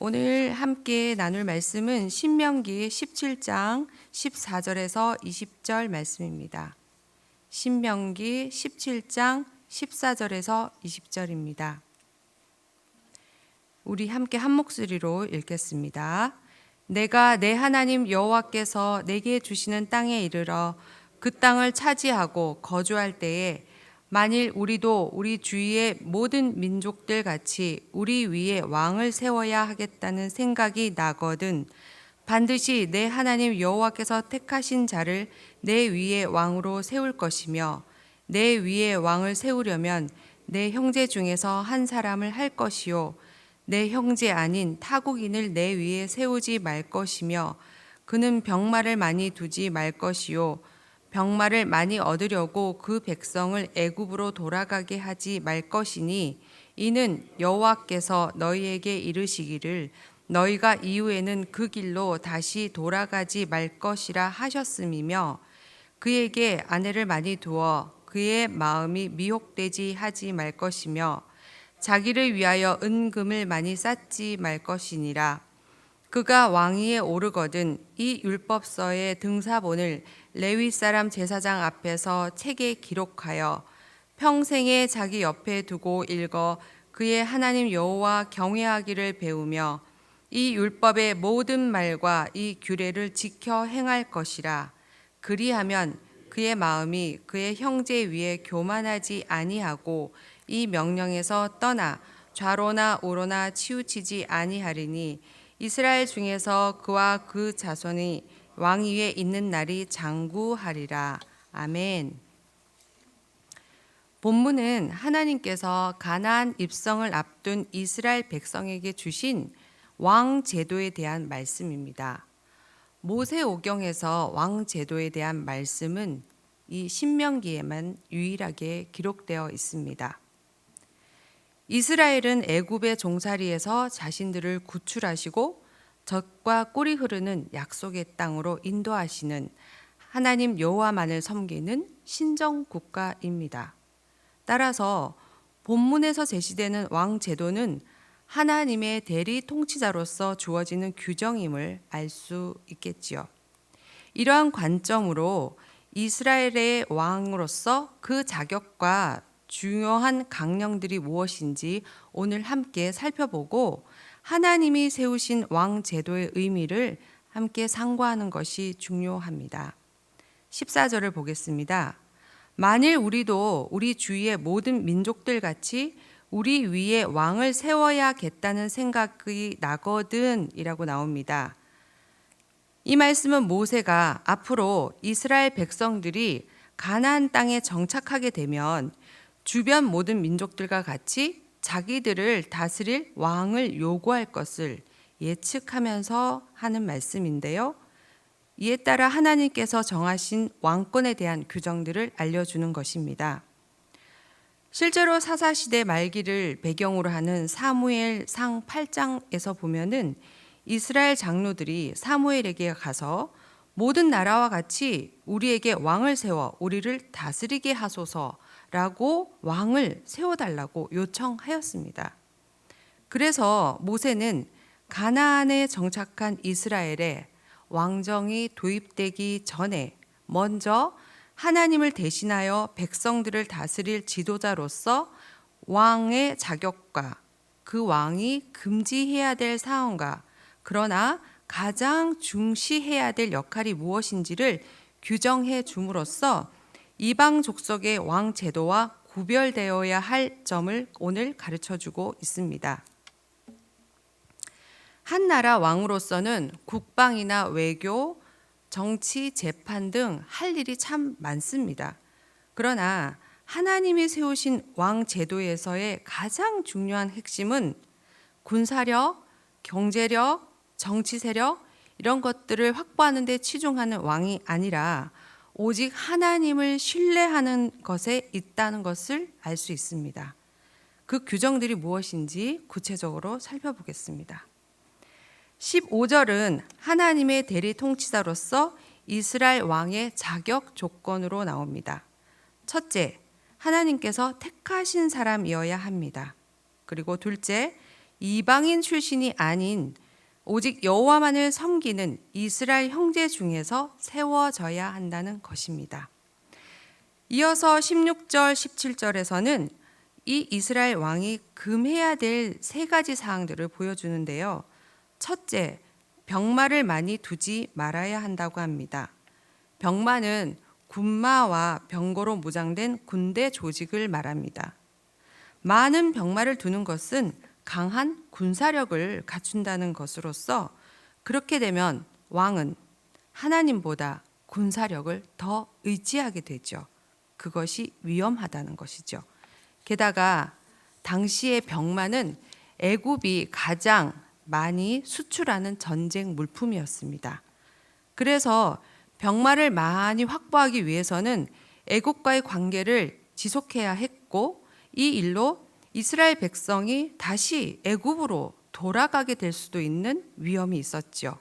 오늘 함께 나눌 말씀은 신명기 17장 14절에서 20절 말씀입니다. 신명기 17장 14절에서 20절입니다. 우리 함께 한 목소리로 읽겠습니다. 내가 내 하나님 여호와께서 내게 주시는 땅에 이르러 그 땅을 차지하고 거주할 때에 만일 우리도 우리 주위의 모든 민족들 같이 우리 위에 왕을 세워야 하겠다는 생각이 나거든 반드시 내 하나님 여호와께서 택하신 자를 내 위에 왕으로 세울 것이며 내 위에 왕을 세우려면 내 형제 중에서 한 사람을 할 것이요 내 형제 아닌 타국인을 내 위에 세우지 말 것이며 그는 병마를 많이 두지 말 것이요 병마를 많이 얻으려고 그 백성을 애굽으로 돌아가게 하지 말 것이니 이는 여호와께서 너희에게 이르시기를 너희가 이후에는 그 길로 다시 돌아가지 말 것이라 하셨음이며 그에게 아내를 많이 두어 그의 마음이 미혹되지 하지 말 것이며 자기를 위하여 은금을 많이 쌓지 말 것이니라. 그가 왕위에 오르거든 이 율법서의 등사본을 레위 사람 제사장 앞에서 책에 기록하여 평생에 자기 옆에 두고 읽어 그의 하나님 여호와 경외하기를 배우며 이 율법의 모든 말과 이 규례를 지켜 행할 것이라. 그리하면 그의 마음이 그의 형제 위에 교만하지 아니하고 이 명령에서 떠나 좌로나 우로나 치우치지 아니하리니 이스라엘 중에서 그와 그 자손이 왕위에 있는 날이 장구하리라. 아멘. 본문은 하나님께서 가나안 입성을 앞둔 이스라엘 백성에게 주신 왕 제도에 대한 말씀입니다. 모세오경에서 왕 제도에 대한 말씀은 이 신명기에만 유일하게 기록되어 있습니다. 이스라엘은 애굽의 종살이에서 자신들을 구출하시고 젖과 꿀이 흐르는 약속의 땅으로 인도하시는 하나님 여호와만을 섬기는 신정 국가입니다. 따라서 본문에서 제시되는 왕 제도는 하나님의 대리 통치자로서 주어지는 규정임을 알 수 있겠지요. 이러한 관점으로 이스라엘의 왕으로서 그 자격과 중요한 강령들이 무엇인지 오늘 함께 살펴보고 하나님이 세우신 왕 제도의 의미를 함께 상고하는 것이 중요합니다. 14절을 보겠습니다. 만일 우리도 우리 주위의 모든 민족들 같이 우리 위에 왕을 세워야겠다는 생각이 나거든 이라고 나옵니다. 이 말씀은 모세가 앞으로 이스라엘 백성들이 가나안 땅에 정착하게 되면 주변 모든 민족들과 같이 자기들을 다스릴 왕을 요구할 것을 예측하면서 하는 말씀인데요. 이에 따라 하나님께서 정하신 왕권에 대한 규정들을 알려주는 것입니다. 실제로 사사시대 말기를 배경으로 하는 사무엘상 8장에서 보면은 이스라엘 장로들이 사무엘에게 가서 모든 나라와 같이 우리에게 왕을 세워 우리를 다스리게 하소서라고 왕을 세워달라고 요청하였습니다. 그래서 모세는 가나안에 정착한 이스라엘에 왕정이 도입되기 전에 먼저 하나님을 대신하여 백성들을 다스릴 지도자로서 왕의 자격과 그 왕이 금지해야 될 사항과 그러나 가장 중시해야 될 역할이 무엇인지를 규정해 줌으로써 이방 족속의 왕 제도와 구별되어야 할 점을 오늘 가르쳐 주고 있습니다. 한 나라 왕으로서는 국방이나 외교, 정치, 재판 등 할 일이 참 많습니다. 그러나 하나님이 세우신 왕 제도에서의 가장 중요한 핵심은 군사력, 경제력, 정치 세력 이런 것들을 확보하는 데 치중하는 왕이 아니라 오직 하나님을 신뢰하는 것에 있다는 것을 알 수 있습니다. 그 규정들이 무엇인지 구체적으로 살펴보겠습니다. 15절은 하나님의 대리 통치자로서 이스라엘 왕의 자격 조건으로 나옵니다. 첫째, 하나님께서 택하신 사람이어야 합니다. 그리고 둘째, 이방인 출신이 아닌 오직 여호와만을 섬기는 이스라엘 형제 중에서 세워져야 한다는 것입니다. 이어서 16절, 17절에서는 이 이스라엘 왕이 금해야 될 세 가지 사항들을 보여주는데요. 첫째, 병마를 많이 두지 말아야 한다고 합니다. 병마는 군마와 병거로 무장된 군대 조직을 말합니다. 많은 병마를 두는 것은 강한 군사력을 갖춘다는 것으로서 그렇게 되면 왕은 하나님보다 군사력을 더 의지하게 되죠. 그것이 위험하다는 것이죠. 게다가 당시의 병마는 애굽이 가장 많이 수출하는 전쟁 물품이었습니다. 그래서 병마를 많이 확보하기 위해서는 애굽과의 관계를 지속해야 했고 이 일로 이스라엘 백성이 다시 애굽으로 돌아가게 될 수도 있는 위험이 있었죠.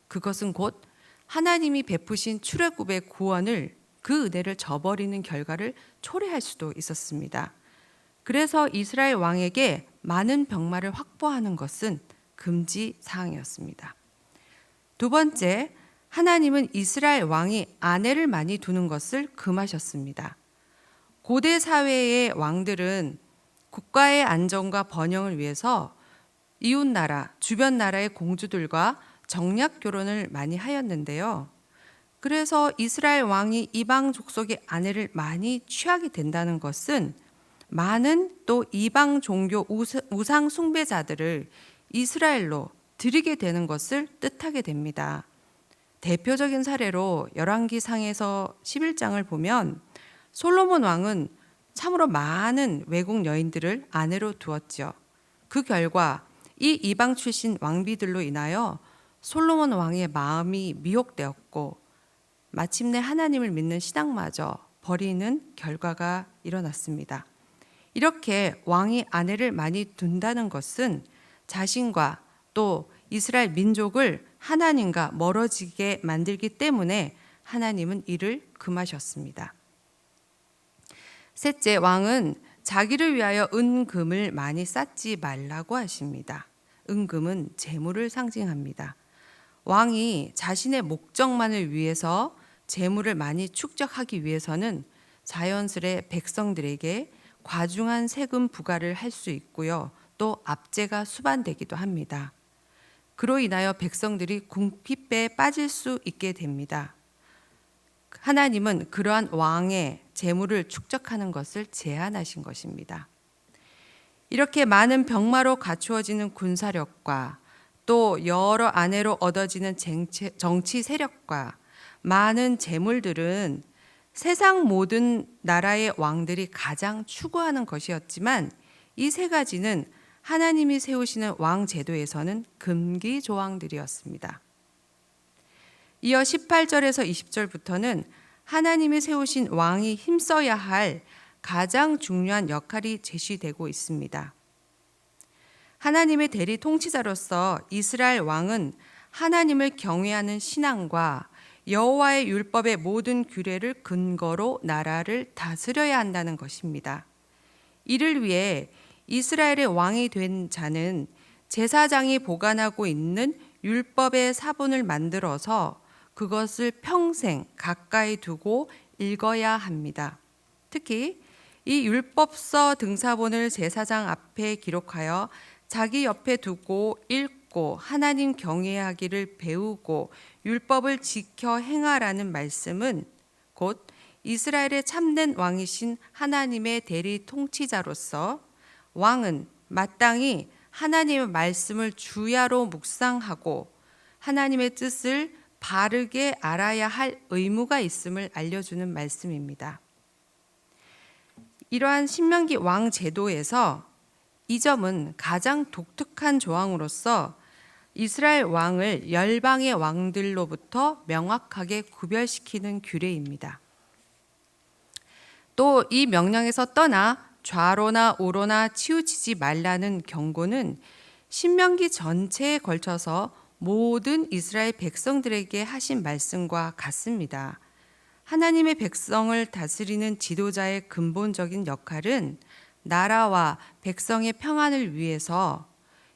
그것은 곧 하나님이 베푸신 출애굽의 구원을 그 은혜를 저버리는 결과를 초래할 수도 있었습니다. 그래서 이스라엘 왕에게 많은 병마를 확보하는 것은 금지 사항이었습니다. 두 번째, 하나님은 이스라엘 왕이 아내를 많이 두는 것을 금하셨습니다. 고대 사회의 왕들은 국가의 안정과 번영을 위해서 이웃 나라, 주변 나라의 공주들과 정략 결혼을 많이 하였는데요. 그래서 이스라엘 왕이 이방 족속의 아내를 많이 취하게 된다는 것은 많은 또 이방 종교 우상 숭배자들을 이스라엘로 들이게 되는 것을 뜻하게 됩니다. 대표적인 사례로 열왕기상에서 11장을 보면 솔로몬 왕은 참으로 많은 외국 여인들을 아내로 두었죠. 그 결과 이 이방 출신 왕비들로 인하여 솔로몬 왕의 마음이 미혹되었고 마침내 하나님을 믿는 신앙마저 버리는 결과가 일어났습니다. 이렇게 왕이 아내를 많이 둔다는 것은 자신과 또 이스라엘 민족을 하나님과 멀어지게 만들기 때문에 하나님은 이를 금하셨습니다. 셋째, 왕은 자기를 위하여 은금을 많이 쌓지 말라고 하십니다. 은금은 재물을 상징합니다. 왕이 자신의 목적만을 위해서 재물을 많이 축적하기 위해서는 자연스레 백성들에게 과중한 세금 부과를 할 수 있고요. 또 압제가 수반되기도 합니다. 그로 인하여 백성들이 궁핍에 빠질 수 있게 됩니다. 하나님은 그러한 왕의 재물을 축적하는 것을 제한하신 것입니다. 이렇게 많은 병마로 갖추어지는 군사력과 또 여러 아내로 얻어지는 정치 세력과 많은 재물들은 세상 모든 나라의 왕들이 가장 추구하는 것이었지만 이 세 가지는 하나님이 세우시는 왕 제도에서는 금기 조항들이었습니다. 이어 18절에서 20절부터는 하나님이 세우신 왕이 힘써야 할 가장 중요한 역할이 제시되고 있습니다. 하나님의 대리 통치자로서 이스라엘 왕은 하나님을 경외하는 신앙과 여호와의 율법의 모든 규례를 근거로 나라를 다스려야 한다는 것입니다. 이를 위해 이스라엘의 왕이 된 자는 제사장이 보관하고 있는 율법의 사본을 만들어서 그것을 평생 가까이 두고 읽어야 합니다. 특히 이 율법서 등사본을 제사장 앞에 기록하여 자기 옆에 두고 읽고 하나님 경외하기를 배우고 율법을 지켜 행하라는 말씀은 곧 이스라엘의 참된 왕이신 하나님의 대리 통치자로서 왕은 마땅히 하나님의 말씀을 주야로 묵상하고 하나님의 뜻을 바르게 알아야 할 의무가 있음을 알려주는 말씀입니다. 이러한 신명기 왕 제도에서 이 점은 가장 독특한 조항으로서 이스라엘 왕을 열방의 왕들로부터 명확하게 구별시키는 규례입니다. 또 이 명령에서 떠나 좌로나 우로나 치우치지 말라는 경고는 신명기 전체에 걸쳐서 모든 이스라엘 백성들에게 하신 말씀과 같습니다. 하나님의 백성을 다스리는 지도자의 근본적인 역할은 나라와 백성의 평안을 위해서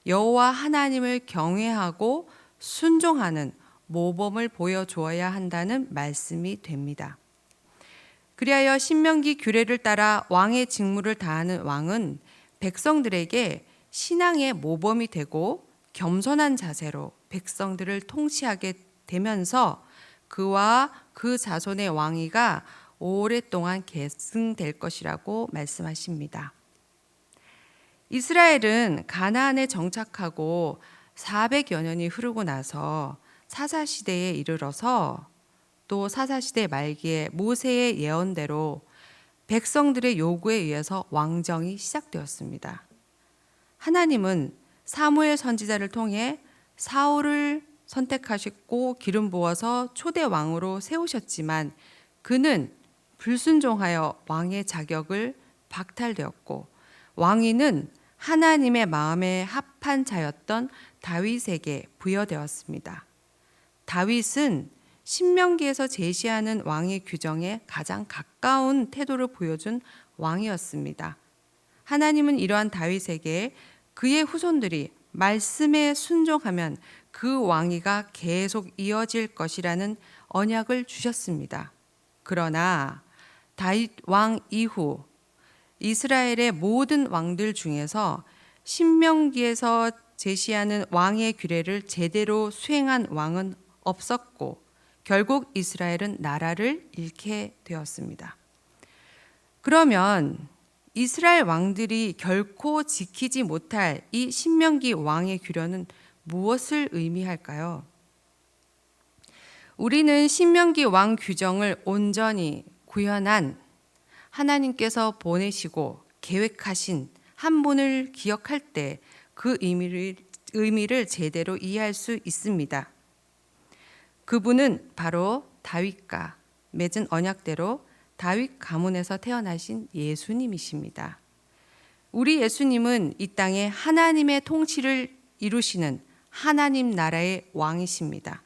여호와 하나님을 경외하고 순종하는 모범을 보여주어야 한다는 말씀이 됩니다. 그리하여 신명기 규례를 따라 왕의 직무를 다하는 왕은 백성들에게 신앙의 모범이 되고 겸손한 자세로 백성들을 통치하게 되면서 그와 그 자손의 왕위가 오랫동안 계승될 것이라고 말씀하십니다. 이스라엘은 가나안에 정착하고 400여 년이 흐르고 나서 사사시대에 이르러서 또 사사시대 말기에 모세의 예언대로 백성들의 요구에 의해서 왕정이 시작되었습니다. 하나님은 사무엘 선지자를 통해 사울을 선택하셨고 기름 부어서 초대 왕으로 세우셨지만 그는 불순종하여 왕의 자격을 박탈되었고 왕위는 하나님의 마음에 합한 자였던 다윗에게 부여되었습니다. 다윗은 신명기에서 제시하는 왕의 규정에 가장 가까운 태도를 보여준 왕이었습니다. 하나님은 이러한 다윗에게 그의 후손들이 말씀에 순종하면 그 왕위가 계속 이어질 것이라는 언약을 주셨습니다. 그러나 다윗 왕 이후 이스라엘의 모든 왕들 중에서 신명기에서 제시하는 왕의 규례를 제대로 수행한 왕은 없었고 결국 이스라엘은 나라를 잃게 되었습니다. 그러면 이스라엘 왕들이 결코 지키지 못할 이 신명기 왕의 규례는 무엇을 의미할까요? 우리는 신명기 왕 규정을 온전히 구현한 하나님께서 보내시고 계획하신 한 분을 기억할 때 그 의미를 제대로 이해할 수 있습니다. 그분은 바로 다윗과 맺은 언약대로 다윗 가문에서 태어나신 예수님이십니다. 우리 예수님은 이 땅에 하나님의 통치를 이루시는 하나님 나라의 왕이십니다.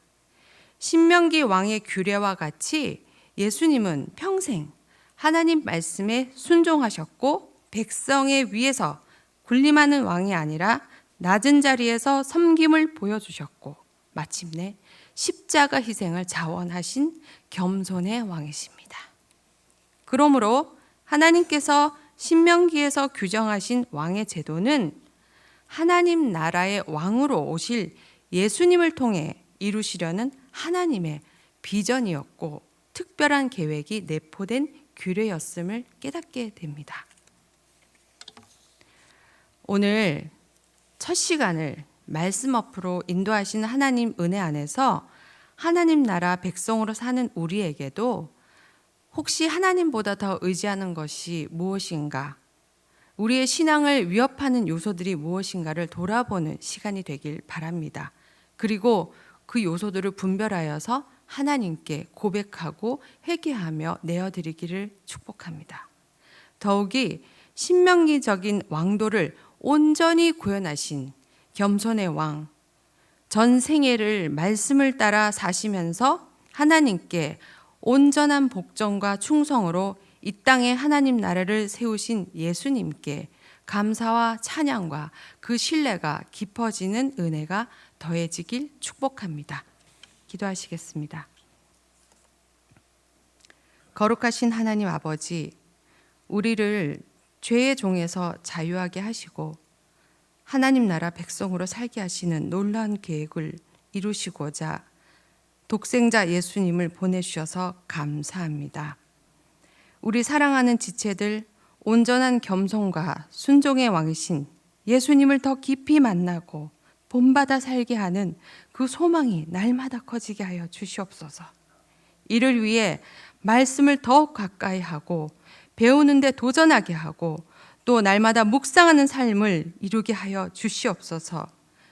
신명기 왕의 규례와 같이 예수님은 평생 하나님 말씀에 순종하셨고 백성의 위에서 군림하는 왕이 아니라 낮은 자리에서 섬김을 보여주셨고 마침내 십자가 희생을 자원하신 겸손의 왕이십니다. 그러므로 하나님께서 신명기에서 규정하신 왕의 제도는 하나님 나라의 왕으로 오실 예수님을 통해 이루시려는 하나님의 비전이었고 특별한 계획이 내포된 규례였음을 깨닫게 됩니다. 오늘 첫 시간을 말씀 앞으로 인도하신 하나님 은혜 안에서 하나님 나라 백성으로 사는 우리에게도 혹시 하나님보다 더 의지하는 것이 무엇인가, 우리의 신앙을 위협하는 요소들이 무엇인가를 돌아보는 시간이 되길 바랍니다. 그리고 그 요소들을 분별하여서 하나님께 고백하고 회개하며 내어드리기를 축복합니다. 더욱이 신명기적인 왕도를 온전히 구현하신 겸손의 왕, 전 생애를 말씀을 따라 사시면서 하나님께 온전한 복종과 충성으로 이 땅에 하나님 나라를 세우신 예수님께 감사와 찬양과 그 신뢰가 깊어지는 은혜가 더해지길 축복합니다. 기도하시겠습니다. 거룩하신 하나님 아버지, 우리를 죄의 종에서 자유하게 하시고 하나님 나라 백성으로 살게 하시는 놀라운 계획을 이루시고자 독생자 예수님을 보내주셔서 감사합니다. 우리 사랑하는 지체들 온전한 겸손과 순종의 왕이신 예수님을 더 깊이 만나고 본받아 살게 하는 그 소망이 날마다 커지게 하여 주시옵소서. 이를 위해 말씀을 더욱 가까이 하고 배우는 데 도전하게 하고 또 날마다 묵상하는 삶을 이루게 하여 주시옵소서.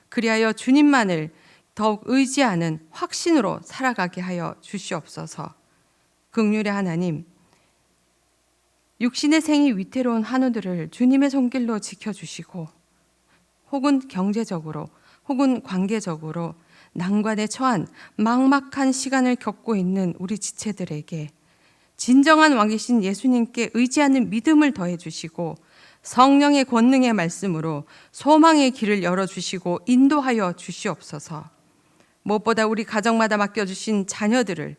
그리하여 주님만을 더욱 의지하는 확신으로 살아가게 하여 주시옵소서. 긍휼의 하나님, 육신의 생이 위태로운 한우들을 주님의 손길로 지켜주시고 혹은 경제적으로 혹은 관계적으로 난관에 처한 막막한 시간을 겪고 있는 우리 지체들에게 진정한 왕이신 예수님께 의지하는 믿음을 더해 주시고 성령의 권능의 말씀으로 소망의 길을 열어주시고 인도하여 주시옵소서. 무엇보다 우리 가정마다 맡겨주신 자녀들을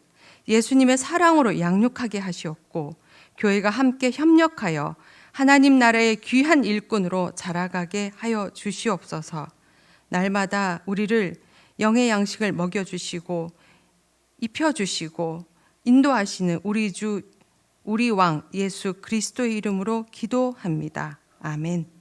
예수님의 사랑으로 양육하게 하시옵고 교회가 함께 협력하여 하나님 나라의 귀한 일꾼으로 자라가게 하여 주시옵소서. 날마다 우리를 영의 양식을 먹여주시고 입혀주시고 인도하시는 우리 주 우리 왕 예수 그리스도의 이름으로 기도합니다. 아멘.